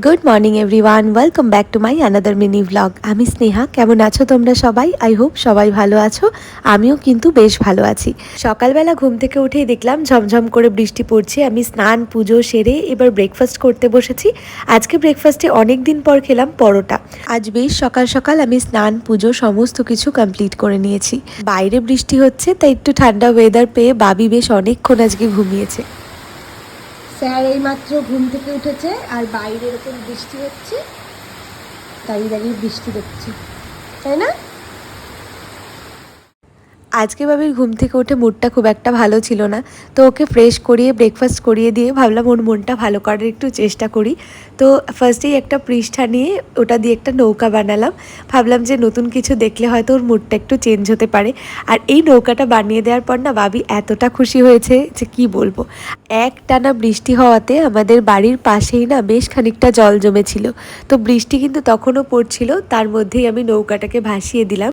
Good morning everyone, welcome back to my another mini blog. আমি স্নেহা। কেমন আছো তোমরা সবাই? আই হোপ সবাই ভালো আছো। আমিও কিন্তু বেশ ভালো আছি। সকালবেলা ঘুম থেকে উঠেই দেখলাম ঝমঝম করে বৃষ্টি পড়ছে। আমি স্নান পুজো সেরে এবার ব্রেকফাস্ট করতে বসেছি। আজকে ব্রেকফাস্টে অনেক দিন পর খেলাম পরোটা। আজ বেশ সকাল সকাল আমি স্নান পুজো সমস্ত কিছু কমপ্লিট করে নিয়েছি। বাইরে বৃষ্টি হচ্ছে, তাই একটু ঠান্ডা ওয়েদার পেয়ে বাবি বেশ অনেকক্ষণ আজকে ঘুমিয়েছে। স্যার এইমাত্র ঘুম থেকে উঠেছে আর বাইরে এরকম বৃষ্টি হচ্ছে, দাঁড়িয়ে দাঁড়িয়ে বৃষ্টি দেখছি, তাই না? আজকে বাবির ঘুম থেকে উঠে মুডটা খুব একটা ভালো ছিল না, তো ওকে ফ্রেশ করিয়ে ব্রেকফাস্ট করিয়ে দিয়ে ভাবলাম ওর মনটা ভালো করার একটু চেষ্টা করি। তো ফার্স্টেই একটা পৃষ্ঠা নিয়ে ওটা দিয়ে একটা নৌকা বানালাম। ভাবলাম যে নতুন কিছু দেখলে হয়তো ওর মুডটা একটু চেঞ্জ হতে পারে। আর এই নৌকাটা বানিয়ে দেওয়ার পর না বাবি এতটা খুশি হয়েছে যে কি বলবো। একটানা বৃষ্টি হওয়াতে আমাদের বাড়ির পাশেই না বেশ খানিকটা জল জমেছিল। তো বৃষ্টি কিন্তু তখনও পড়ছিল, তার মধ্যেই আমি নৌকাটাকে ভাসিয়ে দিলাম।